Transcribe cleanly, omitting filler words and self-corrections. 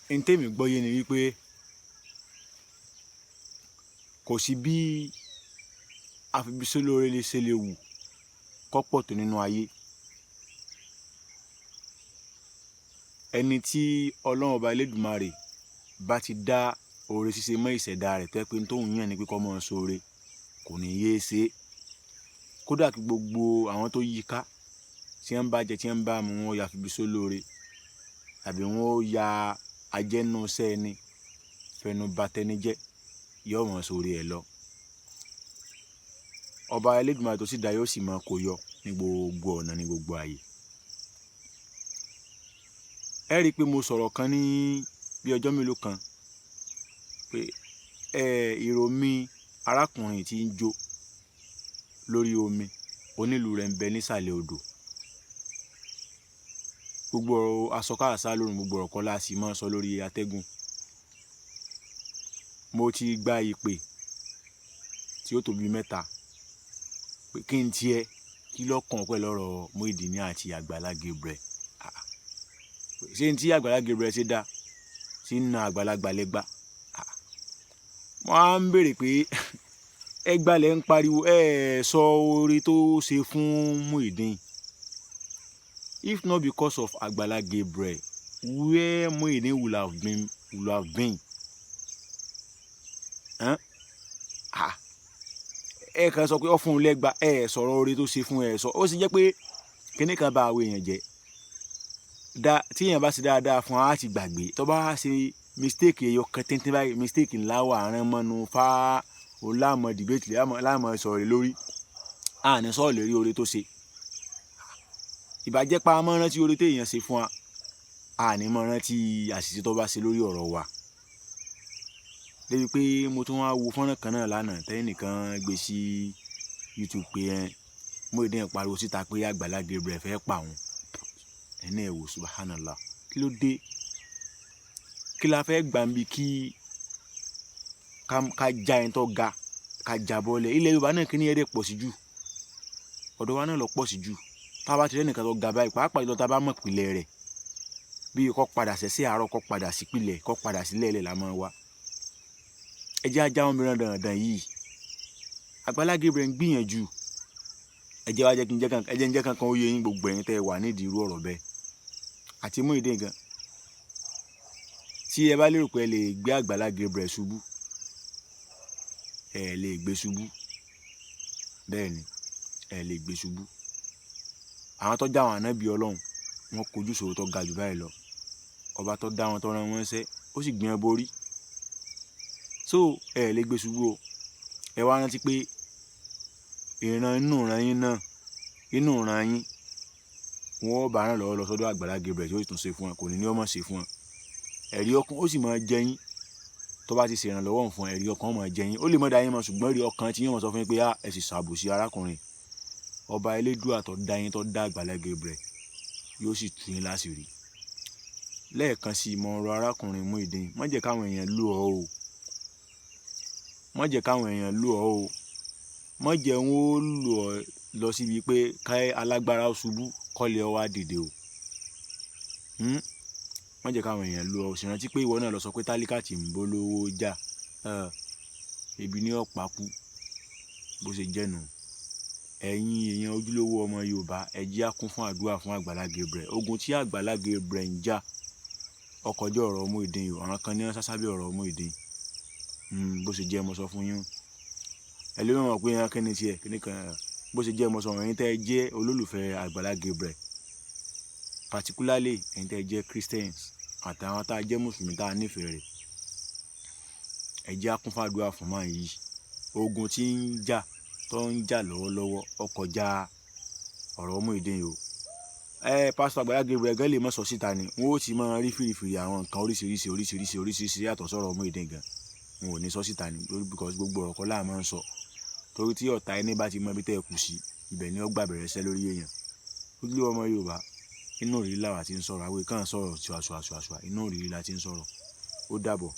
ntẹ́mi gbọ́yé ni wípé kò sí bí àfibísólóore lè ṣe lè wù kọ́pọ̀ tó nínú ayé. Ẹni tí Ọlọ́run ọba Elédùmarè bá ti dá oore ṣíṣe mọ́ ìṣẹ̀dá rẹ̀ tẹ́ pé tóun yàn ní pé kó máa ṣoore kò ní yéé ṣe. Kódà kí gbogbo àwọn tó yí ká tí wọ́n bá jẹ tí wọ́n bá mu wọn ya àfibísólóore tàbí wọn ó ya ajẹ́nusẹ́ ẹni fẹnu bà tẹni jẹ́ yóò mọ̀ sóore ẹ̀ lọ. Ọba Elédùmarè tó sì dá yóò sì máa kó yọ ní gbogbo ọ̀nà ní gbogbo ààyè. Ẹ rí i pé mo sọ̀rọ̀ kan ní bí ọjọ́ mélòó kan pé ìròmí arákùnrin tí ń jó lórí omi onílù rẹ̀ ń bẹ nísàlẹ̀ odò. Gbogbo ọ̀rọ̀ asọ̀káàsá lórun gbogbo ọ̀rọ̀ kọ́lá sì máa ń sọ lórí atẹ́gùn. Mo ti gba ìpè tí ó tó bí 3 pé kí n tiẹ̀ kí lọ́kàn pẹ̀lú ọ̀rọ̀ Muyideen àti Àgbàlá Gabriel. Ṣé ní tí Àgbàlá Gabriel ṣe dá tí ń na àgbàlagbà lẹ́gbà? Wọ́n á ń béèrè pé ẹgbà lẹ̀ ń pariwo sọ oore tó ṣe fún Muyideen. If not because of Àgbàlá Gabriel, where Muyideen would have been. Ẹ kàn sọ pé ó fún un lẹ́gbà sọ̀rọ̀ oore tó ṣe fún sọ. Ó sì jẹ́ pé kíní kan bá àwọn èèyàn jẹ́. Tí èèyàn bá ṣe dáadáa fún wa á ti gbàgbé. Tó bá ṣe mistake ẹyọ kan tíntín báyìí mistake ńlá wà rán mọ́nu fá òun láàmú debate láàmú sọ̀rọ̀ lórí. A ní sọ̀rọ̀ lórí oore tó ṣe. Ìbàjẹ́ pa mọ́ rántí oore tí èèyàn ṣe fún wa. A ní mọ́ rántí àṣìṣe tó bá ṣe lórí ọ̀rọ̀ wa. Débi pé mo tún wá wo fọ́nrán kan náà lánàá tẹ́nìkan gbé sí YouTube pé Muyideen pariwo síta pé Àgbàlá Gabriel fẹ́ pa òun. Ẹni ẹ wò subhanallah. Kí ló dé? Kí la fẹ́ gbà ń bí kí ká já ẹni tó ga ká já bọ́lẹ̀. Ilẹ̀ Yorùbá náà kí ni ẹ̀rẹ́ pọ̀ sí jù. Ọ̀dọ̀ wa náà lọ pọ̀ sí jù. Tá a bá ti rẹ́nìkan tó ga báyìí pàápàá jùlọ tá a bá mọ̀ ìpìlẹ̀ rẹ̀ bí kò padà sẹ́sẹ́ àárọ̀ kò padà sí ìpìlẹ̀ kò padà sílẹ̀ ilẹ̀ la máa wá. Ẹ jẹ́ ajá wọn mìíràn dandan yìí. Àgbàlá Gabriel ń gbìyànjú. Ẹ jẹ́ wá jẹ́ kí n jẹ́ kankan ó yé yín gbogbo ẹ̀yin tẹ́ ẹ wà nídìí irú ọ̀rọ̀ bẹ́ẹ̀. Àti Muyideen gan. Tí ẹ bá lérò pé ẹ lè gbé Àgbàlá Gabriel ṣubú ẹ lè gbé ṣubú. Bẹ́ẹ̀ ni ẹ lè gbé ṣubú. Àwọn tó dá àwọn ànábì Ọlọ́run wọn kojú ìṣòro tó ga jù báyìí lọ. Ọba tó dá wọn tó rán wọn ṣẹ́ ó sì gbìyànjú borí. So ẹ lè gbé ṣubú o. Ẹ wá rántí pé ìran inú ìran yín náà inú ìran yín wọ́n bá rán lọ sọ́dọ̀ Àgbàlá Gabriel tí ó sì tún ṣe fún wọn kò ní ọmọ ṣe fún wọn. Ẹ̀rí ọkàn ó sì máa jẹ yín tó bá ti ṣèrànlọ́wọ́ fún ẹ̀rí ọkàn máa jẹ yín. Ó lè má dá yín mọ̀ ṣùgbọ́n ẹ̀rí ọkàn tí yín mọ̀ sọ fún yín pé ẹ sì ṣàbòsí arákùnrin. Ọba Elédùà tó dá yín tó dá Àgbàlá Gabriel yóò sì tú yín láṣìírí. Lẹ́ẹ̀kan sí ìmọ̀ ọ̀rọ̀ arákùnrin Muyideen má jẹ́ káwọn èèyàn lù ọ́ o. Má jẹ́ káwọn èèyàn lù ọ́ o. Má jẹ́ wọn ó lù ọ́ lọ síbi pé ká alágbára ṣubú kọ́lé ọ wá dìde o. Má jẹ́ káwọn èèyàn lù ọ́. Sì rántí pé ìwọ náà lọ sọ pé tálíkà tí ń bó lówó jà ebi ní ọ̀pá kú bó ṣe jẹ́nu. Ẹ̀yin èèyàn ojúlówó ọmọ Yorùbá ẹ jẹ́ á kún fún àdúrà fún Àgbàlá Gabriel. Ogun tí Àgbàlá Gabriel ń jà ó kọjá ọ̀rọ̀ Muyideen o. Àwọn kan ní wọ́n sásábẹ́ ọ̀rọ̀ Muyideen. Bó ṣe jẹ́ mo sọ fún yín. Ẹ lè mọ̀ pé ẹran kẹ́ni tiẹ̀ kíní kan bó ṣe jẹ́ mo sọ ẹ̀yin tẹ́ ẹ jẹ́ olólùfẹ́ Àgbàlá Gabriel particularly ẹ̀yin tẹ́ ẹ jẹ́ Christians àtàwọn tá a jẹ́ mùsùlùmí tá a nífẹ̀ẹ́ rẹ̀. Ẹ jẹ́ á kún fún àdúrà fún máa yìí. Ogun tí ń jà tó ń jà lọ́wọ́lọ́wọ́ ó kọjá ọ̀rọ̀ Muyideen o. Pásítọ̀ Àgbàlá Gabriel gan lè mọ̀ sọ síta ni wọ́n ó ti máa rí fìrìfìrì àwọn nǹkan oríṣiríṣi yàtọ̀ sọ̀rọ̀ Muyideen gan. Wọn ò ní sọ síta ni because gbogbo ọ̀rọ̀ kọ́ láà máa ń sọ. Torí tí ọ̀tá ẹni bá ti mọ ibi tẹ́ ẹ kù sí ibẹ̀ ni ó gbà bẹ̀rẹ̀ iṣẹ́ lórí èèyàn. Ojúlówó ọmọ Yorùbá inú òrìrì làwa ti ń sọ̀rọ̀ àwọn ìkànnì sọ̀rọ̀ ṣùà inú òrìrì la ti ń sọ̀rọ̀. Ó dàbọ̀.